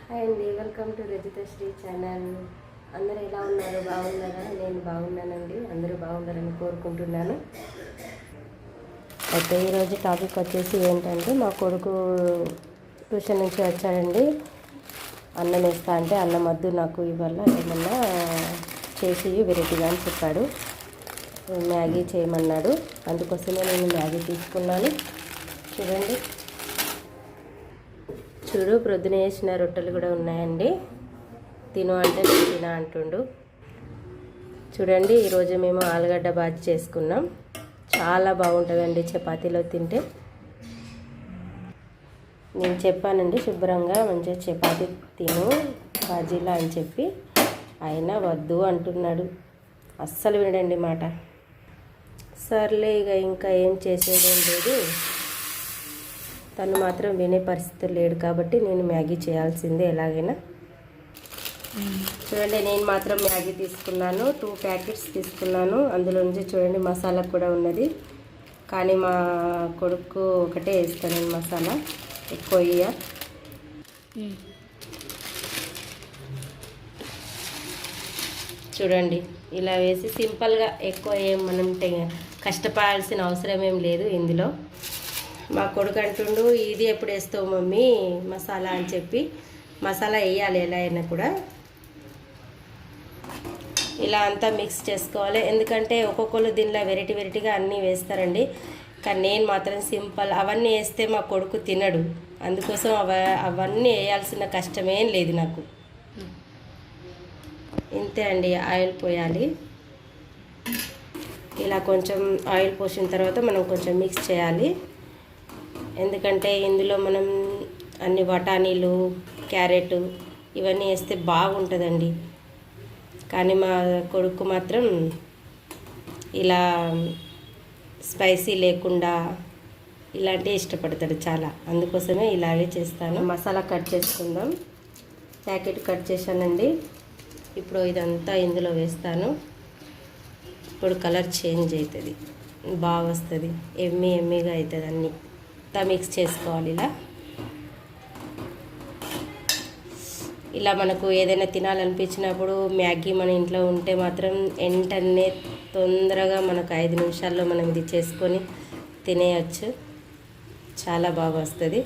Hi అండి, welcome to Rajitha Sri channel. అందరూ ఎలా ఉన్నారు? బాగున్నారా? నేను బాగున్నానండి. అందరూ బాగున్నారని కోరుకుంటున్నాను. అయితే ఈరోజు టాపిక్ వచ్చేసి ఏంటంటే, మా కొడుకు ట్యూషన్ నుంచి వచ్చాడండి. అన్నం వేస్తా అంటే అన్నం వద్దు నాకు ఇవాళ ఏమన్నా చేసి వెరైటీగా అని చెప్పాడు. మ్యాగీ చేయమన్నాడు. అందుకోసమే నేను మ్యాగీ తీసుకున్నాను. చూడు ప్రొద్దున వేసిన రొట్టెలు కూడా ఉన్నాయండి. తిను అంటే నేను తిన అంటుండు. చూడండి, ఈరోజు మేము ఆలుగడ్డ బాజీ చేసుకున్నాం. చాలా బాగుంటుందండి చపాతీలో తింటే. నేను చెప్పానండి శుభ్రంగా మంచిగా చపాతీ తిను బాజీలా అని చెప్పి, అయినా వద్దు అంటున్నాడు. అస్సలు వినడండి మాట. సర్లే ఇంకా ఏం చేసేదేం లేదు. తను మాత్రం వినే పరిస్థితి లేడు కాబట్టి నేను మ్యాగీ చేయాల్సిందే ఎలాగైనా. చూడండి, నేను మాత్రం మ్యాగీ తీసుకున్నాను. 2 ప్యాకెట్స్ తీసుకున్నాను. అందులో నుంచి చూడండి మసాలా కూడా ఉన్నది. కానీ మా కొడుకు ఒకటే వేస్తాను నేను మసాలా, ఎక్కువ వేయ. చూడండి, ఇలా వేసి సింపుల్గా, ఎక్కువ ఏం మనం కష్టపడాల్సిన అవసరం ఏం లేదు ఇందులో. మా కొడుకు అంటుండు, ఇది ఎప్పుడు వేస్తావు మమ్మీ మసాలా అని చెప్పి. మసాలా వేయాలి ఎలా అయినా కూడా. ఇలా అంతా మిక్స్ చేసుకోవాలి. ఎందుకంటే ఒక్కొక్కరు దీనిలో వెరైటీగా అన్నీ వేస్తారండి. కానీ నేను మాత్రం సింపుల్. అవన్నీ వేస్తే మా కొడుకు తినడు. అందుకోసం అవన్నీ వేయాల్సిన కష్టమేం లేదు నాకు. ఇంతే అండి. ఆయిల్ పోయాలి. ఇలా కొంచెం ఆయిల్ పోసిన తర్వాత మనం కొంచెం మిక్స్ చేయాలి. ఎందుకంటే ఇందులో మనం అన్ని బఠానీలు, క్యారెట్ ఇవన్నీ వేస్తే బాగుంటుందండి. కానీ మా కొడుకు మాత్రం ఇలా స్పైసీ లేకుండా ఇలాంటివి ఇష్టపడతాడు చాలా. అందుకోసమే ఇలాగే చేస్తాను. మసాలా కట్ చేసుకుందాం. ప్యాకెట్ కట్ చేశానండి. ఇప్పుడు ఇదంతా ఇందులో వేస్తాను. ఇప్పుడు కలర్ చేంజ్ అవుతుంది, బాగా వస్తుంది, ఎమ్మీగా అవుతుంది. అన్నీ మిక్స్ చేసుకోవాలి. ఇలా మనకు ఏదైనా తినాలనిపించినప్పుడు మ్యాగీ మన ఇంట్లో ఉంటే మాత్రం వెంటనే తొందరగా మనకు 5 నిమిషాల్లో మనం ఇది చేసుకొని తినేయచ్చు. చాలా బాగా వస్తుంది.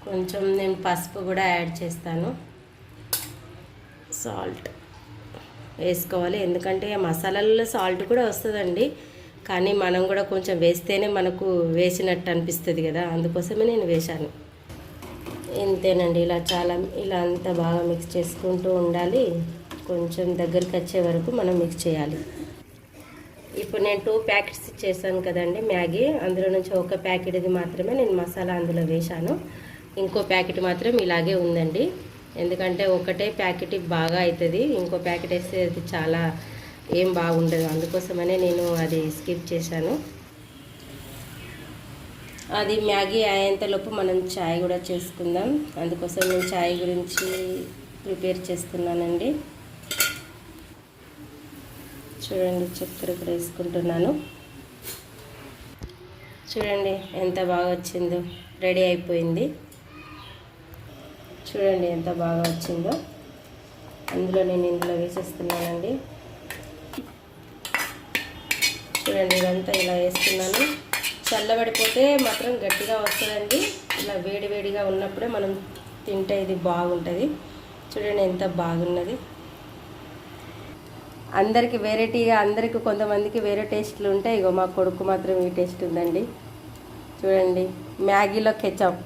కొంచెం నేను పసుపు కూడా యాడ్ చేస్తాను. సాల్ట్ వేసుకోవాలి. ఎందుకంటే మసాలాల్లో సాల్ట్ కూడా వస్తుందండి. కానీ మనం కూడా కొంచెం వేస్తేనే మనకు వేసినట్టు అనిపిస్తుంది కదా. అందుకోసమే నేను వేశాను. ఇంతేనండి. ఇలా అంతా బాగా మిక్స్ చేసుకుంటూ ఉండాలి. కొంచెం దగ్గరికి వచ్చే వరకు మనం మిక్స్ చేయాలి. ఇప్పుడు నేను 2 ప్యాకెట్స్ చేశాను కదండి మ్యాగీ. అందులో నుంచి ఒక ప్యాకెట్ ఇది మాత్రమే నేను మసాలా అందులో వేశాను. ఇంకో ప్యాకెట్ మాత్రం ఇలాగే ఉందండి. ఎందుకంటే ఒకటే ప్యాకెట్ బాగా అవుతుంది. ఇంకో ప్యాకెట్ వేస్తే అది చాలా ఏం బాగుండదు. అందుకోసమనే నేను అది స్కిప్ చేశాను. అది మ్యాగీ అయ్యేంతలోపు మనం చాయ్ కూడా చేసుకుందాం. అందుకోసం నేను చాయ్ గురించి ప్రిపేర్ చేస్తున్నానండి. చూడండి, చక్కెర కూడా వేసుకుంటున్నాను. చూడండి ఎంత బాగా వచ్చిందో. రెడీ అయిపోయింది. చూడండి ఎంత బాగా వచ్చిందో. నేను ఇందులో వేసేస్తున్నానండి. చూడండి, ఇదంతా ఇలా వేస్తున్నాను. చల్లబడిపోతే మాత్రం గట్టిగా వస్తుందండి. ఇలా వేడిగా ఉన్నప్పుడే మనం తింటే ఇది బాగుంటుంది. చూడండి ఎంత బాగున్నది. అందరికీ వెరైటీగా, అందరికీ కొంతమందికి వేరే టేస్ట్లు ఉంటాయి. ఇగో మా కొడుకు మాత్రం ఈ టేస్ట్ ఉందండి. చూడండి, మ్యాగీలో కెచప్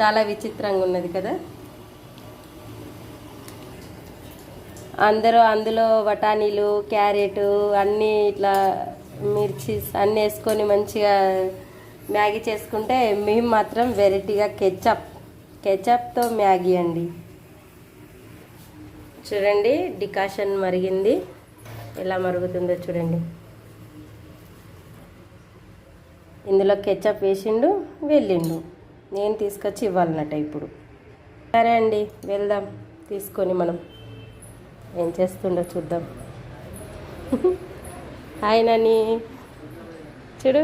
చాలా విచిత్రంగా ఉన్నది కదా. అందులో బఠానీలు, క్యారెట్ అన్నీ ఇట్లా మిర్చి అన్నీ వేసుకొని మంచిగా మ్యాగీ చేసుకుంటే, మేము మాత్రం వెరైటీగా కెచప్తో మ్యాగీ అండి. చూడండి, డికాషన్ మరిగింది. ఎలా మరుగుతుందో చూడండి. ఇందులో కెచప్ వేసిండు, వెళ్ళిండు. నేను తీసుకొచ్చి ఇవ్వాలన్నట్టు ఇప్పుడు. సరే అండి, వెళ్దాం తీసుకొని. మనం ఏం చేస్తుండో చూద్దాం. హాయ్ నాని, చూడు.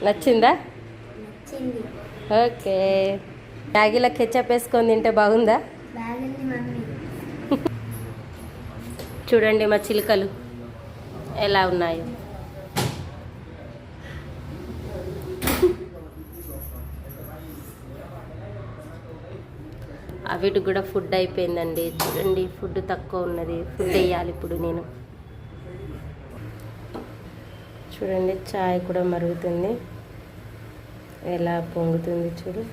నచ్చిందా? ఓకే. మ్యాగీలో కెచప్ వేసుకొని తింటే బాగుందా? చూడండి మా చిలుకలు ఎలా ఉన్నాయో. వీటికి కూడా ఫుడ్ అయిపోయిందండి. చూడండి ఫుడ్ తక్కువ ఉన్నది, ఫుడ్ వేయాలి ఇప్పుడు నేను. చూడండి చాయ్ కూడా మరుగుతుంది, ఎలా పొంగుతుంది చూడు.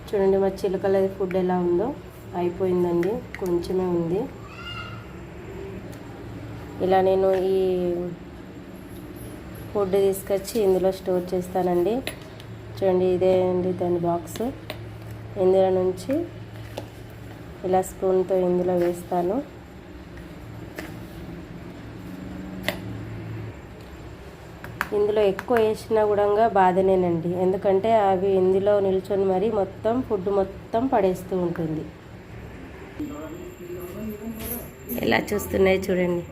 చూడండి మా చిలుకలది ఫుడ్ ఎలా ఉందో. అయిపోయిందండి, కొంచెమే ఉంది. ఇలా నేను ఈ ఫుడ్ తీసుకొచ్చి ఇందులో స్టోర్ చేస్తానండి. చూడండి ఇదే అండి దాని బాక్స్. ఇందులో నుంచి ఇలా స్పూన్తో ఇందులో వేస్తాను. ఇందులో ఎక్కువ వేసినా కూడా బాధనేనండి, ఎందుకంటే అవి ఇందులో నిల్చొని మరి మొత్తం ఫుడ్ మొత్తం పడేస్తూ ఉంటుంది. ఎలా చూస్తున్నాయి చూడండి.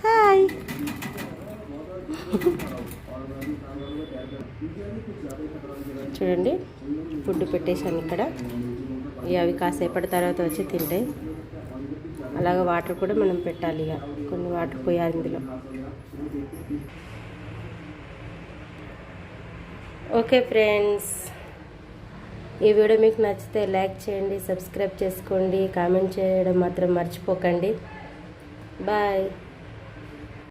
హాయ్. చూడండి ఫుడ్ పెట్టేశాను ఇక్కడ. అవి కాసేపటి తర్వాత వచ్చి తింటాయి. అలాగే వాటర్ కూడా మనం పెట్టాలి, ఇక కొన్ని వాటర్ పోయాలి ఇందులో. ఓకే ఫ్రెండ్స్, ఈ వీడియో మీకు నచ్చితే లైక్ చేయండి, సబ్స్క్రైబ్ చేసుకోండి, కామెంట్ చేయడం మాత్రం మర్చిపోకండి. బాయ్.